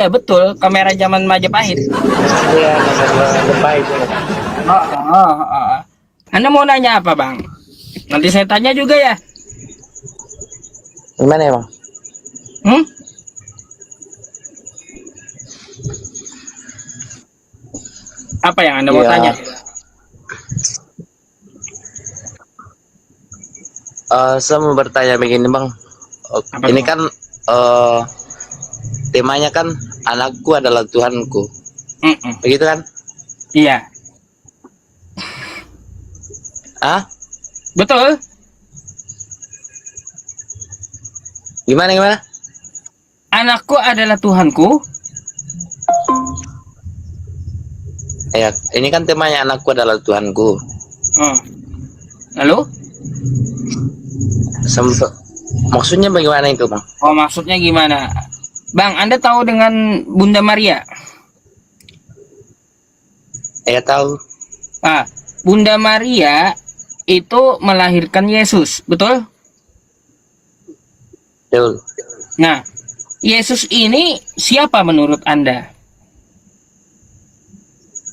Ya betul, kamera zaman Majapahit. Iya, kamera Majapahit. Oh, oh, oh. Anda mau nanya apa, Bang? Nanti saya tanya juga ya. Gimana ya, Bang? Hmm? Apa yang Anda mau Iya. tanya? Saya mau bertanya begini, Bang. Apa Ini tuh? kan temanya kan anakku adalah Tuhanku. Mm-mm. Begitu kan? Iya, Ah? betul. Gimana gimana? Anakku adalah Tuhanku. Ya, ini kan temanya anakku adalah Tuhanku. Oh. Lalu? Sempet, maksudnya bagaimana itu, Bang? Oh, maksudnya gimana? Bang, Anda tahu dengan Bunda Maria? Ya tahu. Ah, Bunda Maria itu melahirkan Yesus, betul? Betul. Nah, Yesus ini siapa menurut Anda?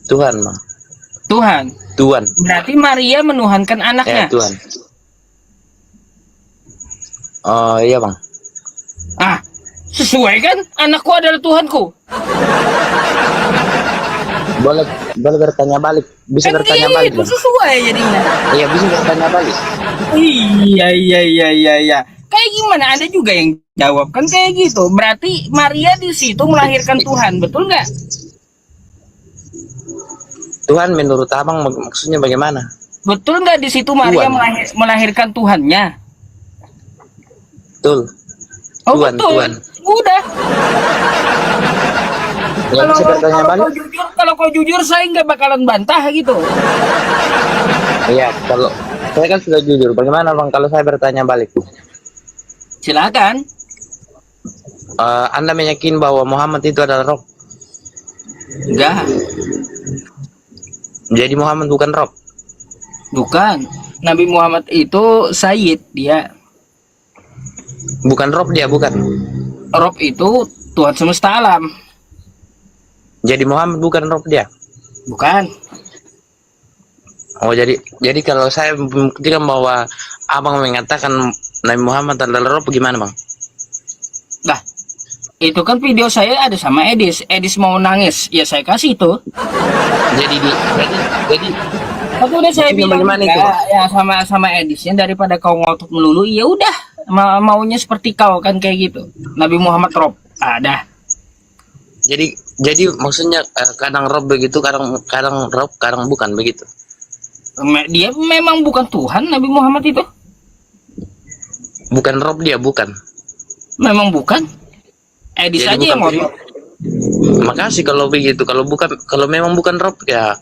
Tuhan, Bang. Tuhan. Tuhan. Berarti Maria menuhankan Ya, anaknya. Tuhan. Oh, iya, Bang. Ah, sesuai kan? Anakku adalah Tuhanku. Boleh boleh bertanya balik. Bisa Kan bertanya balik, gitu, Bang. sesuai jadinya. Iya, bisa bertanya balik. Iya. Kayak gimana? Anda juga yang jawab kan kayak gitu. Berarti Maria di situ melahirkan Tuhan, betul nggak? Tuhan menurut Abang maksudnya bagaimana? Betul nggak di situ Maria Tuhan. melahirkan Tuhannya? Betul. Oh Tuhan, betul. Tuhan. Udah. Ya, bisa bertanya balik? Kalau kau jujur, saya nggak bakalan bantah gitu. Iya, kalau saya kan sudah jujur. Bagaimana, Bang, kalau saya bertanya balik? Silakan. Anda meyakini bahwa Muhammad itu adalah roh? Enggak, Jadi Muhammad bukan roh? bukan. Nabi Muhammad itu Sayyid, dia. Bukan roh dia, bukan. Rob itu Tuhan semesta alam. Jadi Muhammad bukan roh dia. Bukan. Oh, jadi kalau saya membuktikan bahwa Abang mengatakan Nabi Muhammad adalah roh, gimana, Bang? Lah, itu kan video saya ada sama Edis. Edis mau nangis, ya saya kasih itu. Jadi Tapi udah saya maksudnya bilang bagaimana juga, itu? ya sama Edisnya, daripada kau ngotot melulu, ya udah maunya seperti kau kan kayak gitu. Nabi Muhammad Rob ada. Jadi maksudnya kadang roh begitu, kadang roh, kadang bukan begitu. Dia memang bukan Tuhan, Nabi Muhammad itu. Bukan roh dia, bukan. Memang bukan. Edis Jadi aja yang bukan ngotot. Makasih kalau begitu. Kalau memang bukan rob ya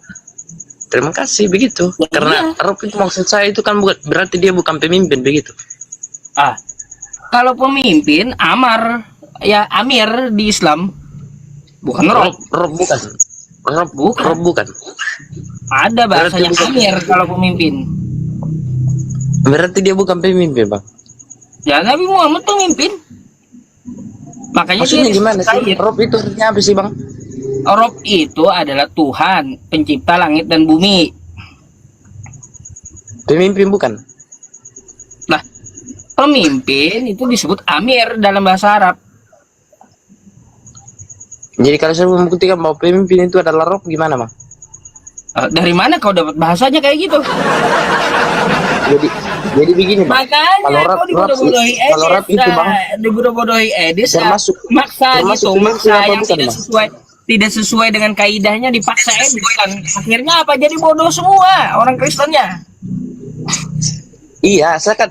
terima kasih begitu. Ya, Karena iya. rob itu maksud saya itu kan bukan berarti dia bukan pemimpin begitu. Ah, kalau pemimpin Amar, ya Amir di Islam, bukan Rob. Rob bukan. Bukan. Rob bukan. Ada bahasanya Berarti bukan. Amir kalau pemimpin. Berarti dia bukan pemimpin, Bang. Ya Nabi Muhammad pemimpin. Makanya Maksudnya dia gimana sih? Sayyid. Rob itu artinya apa sih, Bang? Rob itu adalah Tuhan, pencipta langit dan bumi. Pemimpin bukan. Nah, pemimpin itu disebut Amir dalam bahasa Arab. Jadi kalau saya membuktikan bahwa pemimpin itu adalah rob, gimana, Bang? Dari mana kau dapat bahasanya kayak gitu? Jadi begini, Bang. Makanya Kalau kau dibodoh-bodohi kalau rap itu, Bang, dibodoh-bodohi Edis, termasuk maksa termasuk gitu, pemimpin maksa apa yang bukan, tidak sesuai dengan kaidahnya dipaksa Edis kan. Akhirnya apa? Jadi bodoh semua orang Kristennya. Iya, saya kan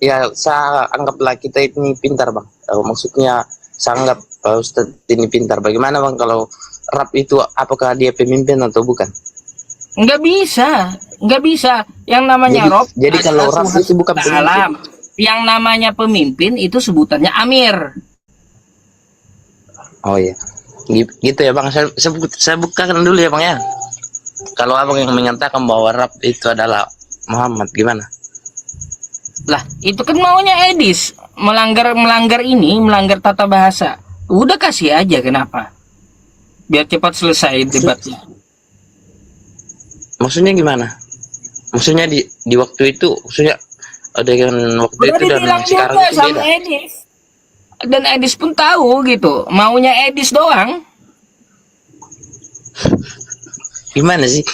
ya saya anggaplah kita ini pintar, Bang. Maksudnya saya anggap Ustadz ini pintar. Bagaimana, Bang, kalau rap itu apakah dia pemimpin atau bukan? Nggak bisa. Yang namanya Rob jadi kalau rap Tuhan itu bukan semesta alam. Yang namanya pemimpin itu sebutannya Amir. Oh iya, gitu ya, Bang. Saya bukakan dulu ya, Bang, ya. Kalau Abang yang mengatakan bahwa rap itu adalah Muhammad, gimana? Lah, itu kan maunya Edis melanggar tata bahasa. Udah kasih aja, kenapa? Biar cepat selesai debatnya. Maksudnya gimana? Maksudnya di waktu itu, maksudnya ada yang waktu Udah itu dan dibilang sekarang juga itu sama beda. Edis. Dan Edis pun tahu gitu. Maunya Edis doang. Gimana sih?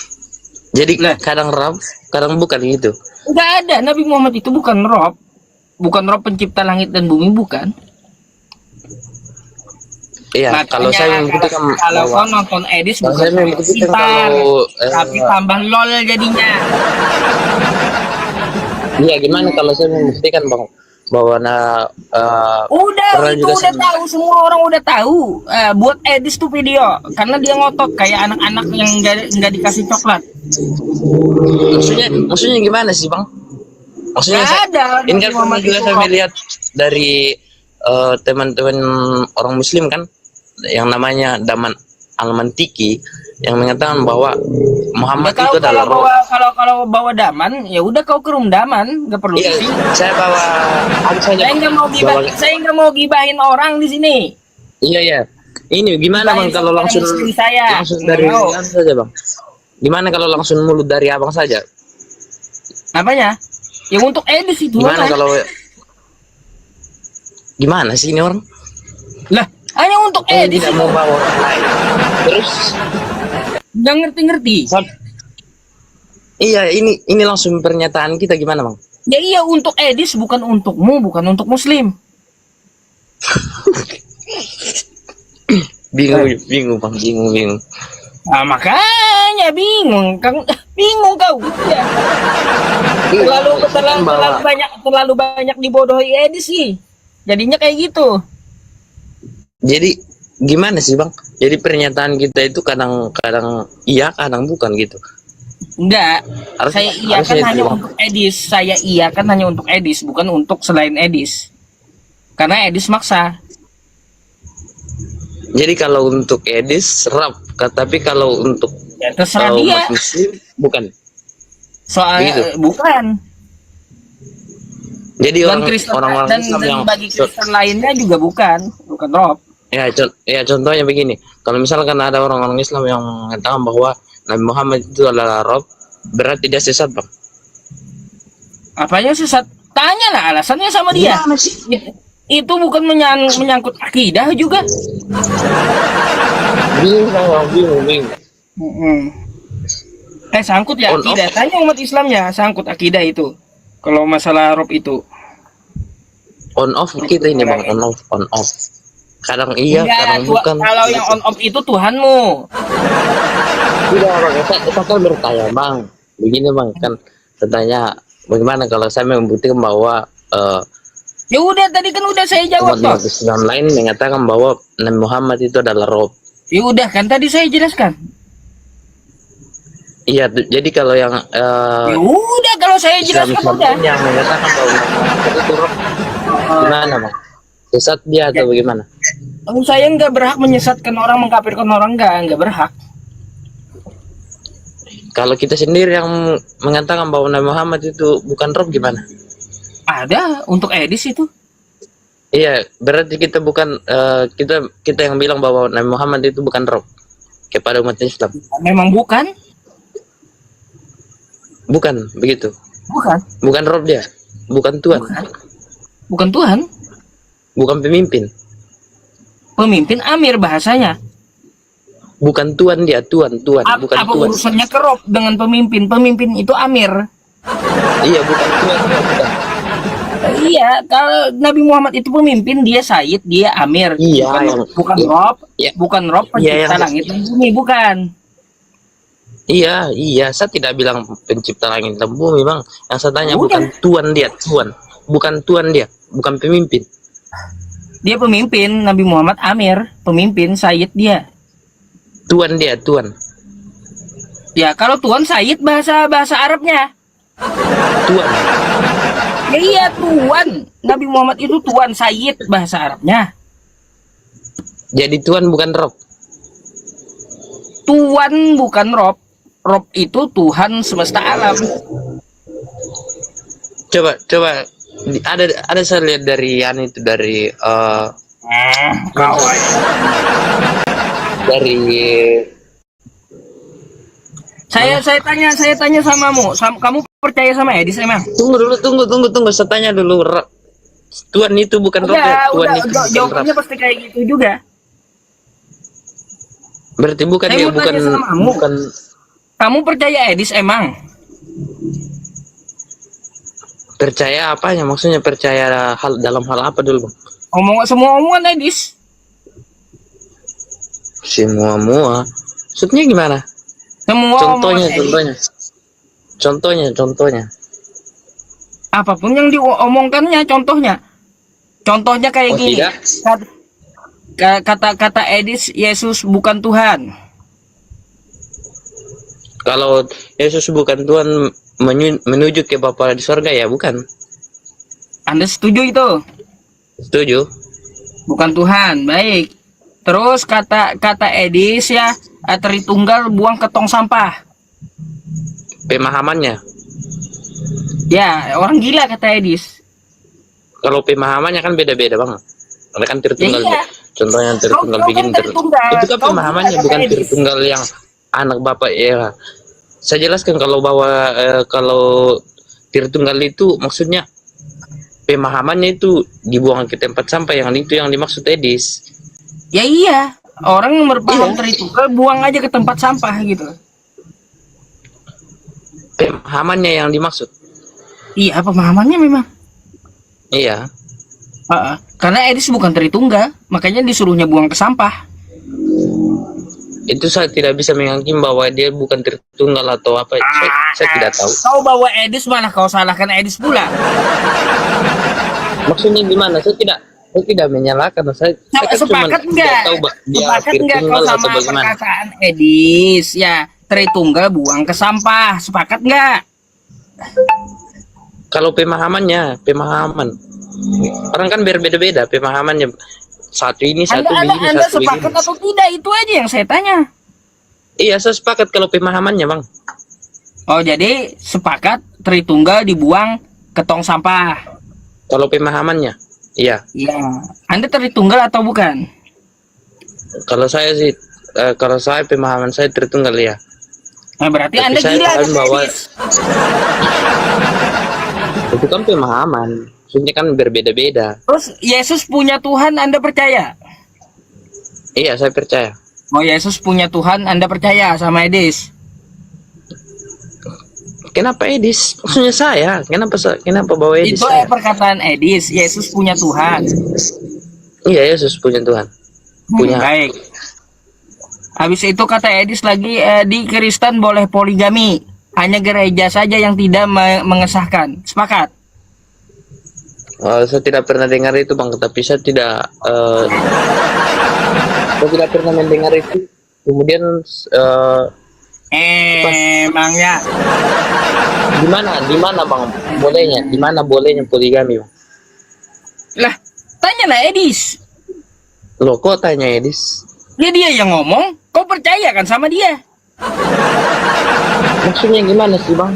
Jadi Lah. kadang Rob, kadang bukan gitu. Nggak ada. Nabi Muhammad itu bukan Rob. Bukan Rob pencipta langit dan bumi, bukan. Iya, kalau saya membuktikan kalau bahwa kau nonton Edis kalau bukan saya membuktikan pintar, kalau tapi tambah lol jadinya. iya gimana kalau saya membuktikan bahwa Udah, pernah itu juga udah tahu, semua orang udah tahu. Buat Edis tuh video, karena dia ngotot kayak anak-anak yang nggak dikasih coklat. maksudnya gimana sih bang? Maksudnya Nggak ada. ini kan pernah Muhammad juga itu saya Rob. melihat dari teman-teman orang Muslim kan, yang namanya Daman Al-Mantiki yang mengatakan bahwa Muhammad Ya, itu adalah roh. kalau bawa daman, ya udah kau ke room daman, nggak perlu Iya, di sini. saya bawa apa saja. Saya nggak mau Bawa- saya nggak mau gibahin orang di sini. Iya ya. Ini gimana bang Gibahin kalau saudara langsung muslim saya. langsung Nggak dari mau. abang saja bang? Gimana kalau langsung mulut dari abang saja? Apanya? Yang untuk Edis itu Gimana apa? kalau gimana sih ini orang? Lah, hanya untuk Yang Edis tidak itu. mau bawa orang lain. Terus Nggak ngerti-ngerti. iya ini langsung pernyataan kita gimana bang? Ya iya, untuk Edis, bukan untukmu, bukan untuk Muslim. Bingung bang, bingung. Nah, makanya bingung, bingung kau. Ya. Terlalu banyak dibodohi Edis sih. Jadinya kayak gitu. Jadi gimana sih bang? Jadi pernyataan kita itu kadang-kadang iya, kadang bukan gitu. Enggak. Saya iya kan harusnya hanya itu, Bang. untuk Edis. Saya iya kan hanya untuk Edis, bukan untuk selain Edis. Karena Edis maksa. Jadi kalau untuk Edis rap, tapi kalau untuk Ya terserah kalau dia. umat Muslim bukan. Soalnya Begitu. bukan. Jadi Dan Kristen orang-orang dan Islam yang bagi Kristen lainnya juga bukan Rob. ya contohnya begini, kalau misalkan ada orang-orang Islam yang mengatakan bahwa Nabi Muhammad itu adalah Rob, berarti dia sesat bang. Apanya sesat? Tanya lah alasannya sama dia. Gimana sih? Itu bukan menyangkut akidah juga. Bingung. Sangkut ya On, akidah. off. Tanya umat Islamnya, sangkut akidah itu. Kalau masalah Rob itu. On off kita ini bang, on off. Kadang iya, Enggak, kadang bukan. kalau yang on off itu Tuhanmu. Tidak bang, saya kan bertanya bang, begini bang, kan bertanya bagaimana kalau saya membuktikan bahwa Ya udah, tadi kan udah saya jawab umat toh. Islam lain mengatakan bahwa Nabi Muhammad itu adalah Rob. Ya udah kan tadi saya jelaskan. Iya, jadi kalau yang Ya udah, kalau saya jelaskan Islam udah. lain yang mengatakan bahwa Nabi Muhammad itu Rob, gimana bang? Sesat dia atau bagaimana? Saya nggak berhak menyesatkan orang, mengkafirkan orang, nggak berhak. Kalau kita sendiri yang mengatakan bahwa Nabi Muhammad itu bukan Rob gimana? Ada untuk Edis itu. Iya, berarti kita bukan kita yang bilang bahwa Nabi Muhammad itu bukan Rob kepada umat Islam. Memang bukan? Bukan begitu. Bukan. Bukan Rob dia. Bukan Tuhan. Bukan Tuhan. Bukan pemimpin. Pemimpin Amir bahasanya. Bukan Tuhan dia, Tuhan, bukan Apa Tuhan. urusannya ke Rob dengan pemimpin? Pemimpin itu Amir. Iya, bukan Tuhan, dia bukan. Iya, kalau Nabi Muhammad itu pemimpin, dia Sayyid, dia Amir. Iya, bukan yang- Rob, iya. bukan Rob pencipta Iya, yang- langit dan bumi, bukan. Iya, saya tidak bilang pencipta langit dan bumi, Bang. Yang saya tanya Udah. bukan Tuhan dia, Tuhan. Bukan Tuhan dia, bukan pemimpin. Dia pemimpin, Nabi Muhammad Amir, pemimpin Sayyid dia. Tuhan dia, Tuhan. Ya, kalau Tuhan Sayyid bahasa Arabnya. Tuhan. Ya iya, Tuhan. Nabi Muhammad itu Tuhan, Sayyid bahasa Arabnya. Jadi Tuhan bukan Rob. Tuhan bukan Rob. Rob itu Tuhan semesta alam. Coba ada saya lihat dari itu dari Kau dari saya tanya samamu, kamu percaya sama Edis emang? tunggu. Saya tanya dulu. Tuhan itu bukan roh ya? Tuhan itu bukan jawabannya roh. pasti kayak gitu juga. Berarti bukan Saya dia, mau tanya samamu. bukan. Kamu percaya Edis emang? Percaya apanya? Maksudnya percaya dalam hal apa dulu, Bang? Semua omongan Edis. Semua. Maksudnya gimana? Semua Contohnya, omongan Edis. contohnya. Apapun yang diomongkannya, contohnya kayak Oh, gini. tidak? Kata Edis, Yesus bukan Tuhan. Kalau Yesus bukan Tuhan, menuju ke Bapa di sorga, ya bukan? Anda setuju itu? Setuju? Bukan Tuhan, baik. Terus kata Edis ya, Tritunggal buang ke tong sampah. Pemahamannya. Ya, orang gila kata Edis. Kalau pemahamannya kan beda-beda, Bang. Ada kan Tritunggal. Ya, iya. Contohnya Tritunggal Kau begini. kan Tritunggal. Itu kan Kau pemahamannya, gila, bukan kata Edis. Tritunggal yang anak Bapak ya. Saya jelaskan kalau kalau Tritunggal itu maksudnya pemahamannya itu dibuang ke tempat sampah, yang itu yang dimaksud Edis. Ya iya, orang yang berpaham Iya. Tritunggal buang aja ke tempat sampah gitu. Pemahamannya yang dimaksud. Iya, pemahamannya memang. Iya. Karena Edis bukan Tritunggal, makanya disuruhnya buang ke sampah. Itu saya tidak bisa menghakimi bahwa dia bukan Tritunggal atau apa. Saya tidak tahu. Kau bawa Edis, mana kau salahkan Edis pula. Maksudnya gimana? Saya tidak menyalahkan. Saya kan cuma Sepakat tidak nggak? tahu dia Sepakat nggak kau Tritunggal atau sama bagaimana. perkataan Edis? Ya, Tritunggal buang ke sampah. Sepakat nggak? Kalau pemahaman orang kan berbeda-beda pemahamannya. Satu ini, satu begini, Anda satu sepakat begini. atau tidak? Itu aja yang saya tanya. Iya, saya sepakat kalau pemahamannya, Bang. Oh, jadi sepakat Tritunggal dibuang ke tong sampah. Kalau pemahamannya, iya. Iya. Anda Tritunggal atau bukan? Kalau saya sih, kalau saya pemahaman saya Tritunggal ya. Nah, berarti Tapi Anda saya gila paham kata bahwa Edis. itu kan pemahaman. Maksudnya kan berbeda-beda. Terus Yesus punya Tuhan, Anda percaya? Iya, saya percaya. Oh, Yesus punya Tuhan, Anda percaya sama Edis? Kenapa Edis? Maksudnya saya. Kenapa bawa Edis? Itu Saya? perkataan Edis, Yesus punya Tuhan. Iya, Yesus punya Tuhan. Punya. Baik. Habis itu kata Edis lagi, di Kristen boleh poligami. Hanya gereja saja yang tidak mengesahkan. Sepakat? Saya tidak pernah dengar itu, Bang, tapi saya tidak pernah mendengar itu. Kemudian Emangnya di mana Bang bolehnya? Di mana bolehnya poligami, Bang? lah, tanyalah Edis. Loh, kok tanya Edis? Ya dia yang ngomong, kau percaya kan sama dia? Maksudnya gimana sih, Bang?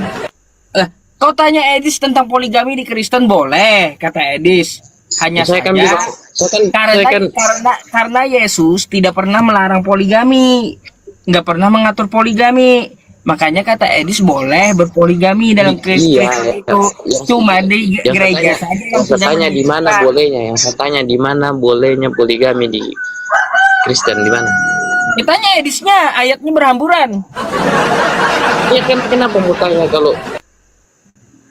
Lah, kau tanya Edis tentang poligami di Kristen boleh, kata Edis. Hanya Saya kan saja bilang, karena Yesus tidak pernah melarang poligami, nggak pernah mengatur poligami. Makanya kata Edis boleh berpoligami dalam Kristen itu. Cuma di gereja saja yang saya tanya di mana bolehnya? Yang saya tanya di mana bolehnya poligami di Kristen, di mana? Ditanya Edisnya, ayatnya berhamburan. Ya kan, kenapa mau tanya kalau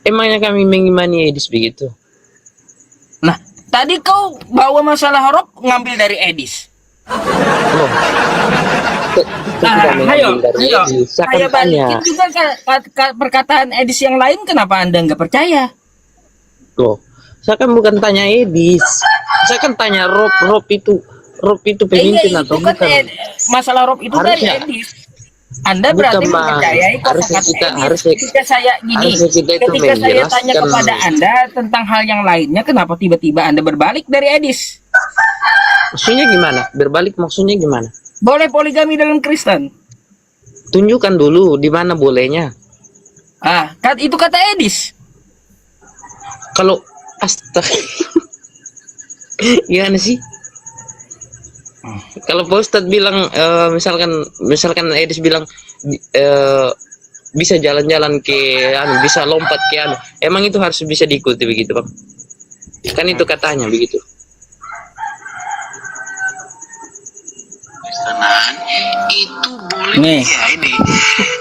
emangnya kami mengimani Edis begitu? Nah, tadi kau bawa masalah rob ngambil dari Edis. Loh, Ayo saya balikin juga perkataan Edis yang lain. Kenapa Anda nggak percaya? Loh, saya kan bukan tanya Edis, saya kan tanya Rob itu pemimpin atau itu kan bukan? Masalah rob itu Harusnya. dari Edis. Anda berarti Bukan, Bang. mempercayai Harusnya ketika saya gini, harusnya kita itu ketika saya tanya menjelaskan. kepada Anda tentang hal yang lainnya, kenapa tiba-tiba Anda berbalik dari Edis? Maksudnya gimana? Berbalik maksudnya gimana? Boleh poligami dalam Kristen? Tunjukkan dulu di mana bolehnya. Itu kata Edis. Kalau astaga, gimana sih? Kalau Pak Ustadz bilang misalkan Edis bilang bisa jalan-jalan ke anu, bisa lompat ke anu, emang itu harus bisa diikuti begitu Bang? Kan itu katanya begitu. Pesanan itu boleh Nih. ya ini.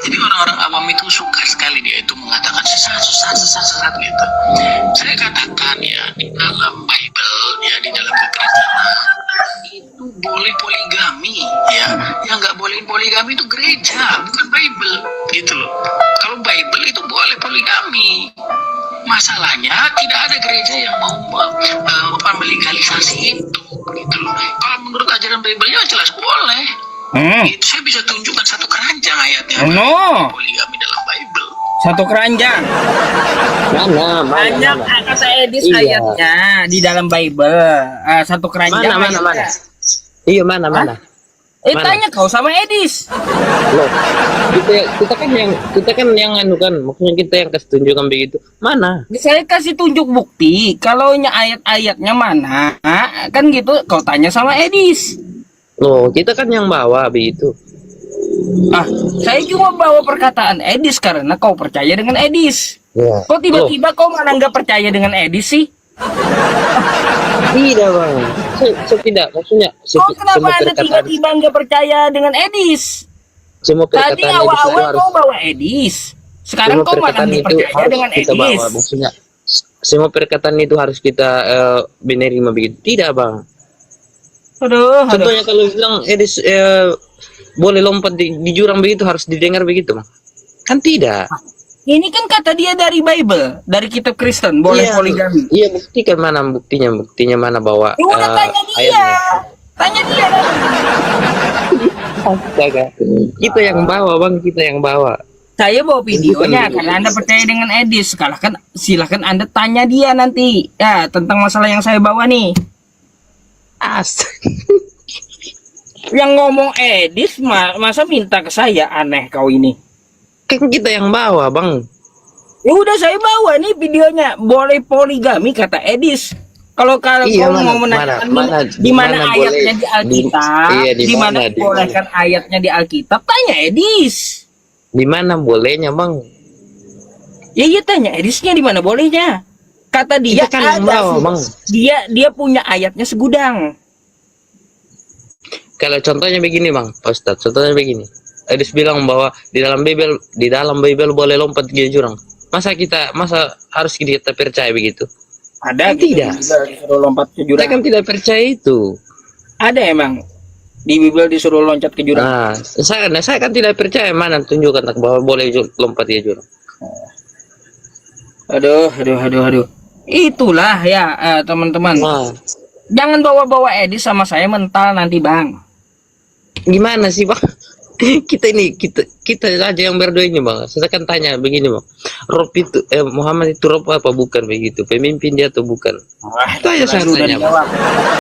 Jadi orang-orang awam itu suka sekali dia itu mengatakan sesat gitu. Saya katakan ya di dalam Bible ya di dalam kekristenan itu boleh poligami ya. Yang nggak boleh poligami itu gereja bukan Bible gitu loh. Kalau Bible itu boleh poligami. Masalahnya tidak ada gereja yang mau melegalisasi itu gitu loh. Kalau menurut ajaran Bible-nya jelas boleh. Itu saya bisa tunjukkan satu keranjang ayatnya poligami dalam Bible. Satu keranjang. Mana? Banyak kata Edis Iya. ayatnya di dalam Bible. Satu keranjang. Mana? ayatnya. Iya mana? Mana? Tanya kau sama Edis. Loh, kita kan yang anu kan, maksudnya kita yang kasih tunjukkan begitu. Mana? Saya kasih tunjuk bukti. Kalau ayat-ayatnya mana, kan gitu. Kau tanya sama Edis. Loh, kita kan yang bawa begitu. Saya cuma bawa perkataan Edis karena kau percaya dengan Edis. Ya. Kok tiba-tiba kau malah nggak percaya dengan Edis sih? Tidak bang, saya tidak, maksudnya Kok kenapa Anda tiba-tiba nggak percaya dengan Edis? semua Tadi perkataan awal-awal itu kau bawa Edis. Sekarang semua kau malah perkataan nggak itu percaya harus dengan kita Edis. bawa, maksudnya semua perkataan itu harus kita menerima begitu. Tidak bang. Aduh. Contohnya kalau bilang Edis boleh lompat di jurang begitu harus didengar begitu bang. Kan tidak. Ini kan kata dia dari Bible, dari kitab Kristen, boleh Iya, poligami. Iya buktikan mana buktinya, mana bawa. Ya udah tanya dia. ayatnya. Tanya dia. Astaga. Kita yang bawa bang, kita yang bawa. Saya bawa videonya karena Anda percaya dengan Edis. Silahkan Anda tanya dia nanti ya tentang masalah yang saya bawa nih. Yang ngomong Edis masa minta ke saya, aneh kau ini. Kan kita yang bawa bang. Ya udah saya bawa nih videonya, boleh poligami kata Edis. Kalau Iya, kau mana, mau menanyakan mana di mana boleh, ayatnya di Alkitab, di mana mana, dibolehkan ayatnya di Alkitab, tanya Edis. Di mana bolehnya bang? Ya iya tanya Edisnya di mana bolehnya. Kata dia Kita kan yang bawa bang. Dia punya ayatnya segudang. Kalau contohnya begini bang, Pak Ustadz, contohnya begini. Edis bilang bahwa di dalam Bible boleh lompat ke jurang. Masa harus kita percaya begitu? Ada Kan tidak. disuruh lompat ke Kita jurang. kan tidak percaya itu. Ada emang di Bible disuruh loncat ke jurang. Nah, saya kan tidak percaya, mana tunjukkan bahwa boleh lompat ke jurang. Aduh. Itulah ya teman-teman. Nah, Jangan bawa-bawa Edis sama saya mental nanti bang. gimana sih bang? kita aja yang berdua ini bang. Saya kan tanya begini bang. Muhammad itu rob apa bukan begitu? Pemimpin dia atau bukan? Itu aja saya Sudah tanya bang. dijawab.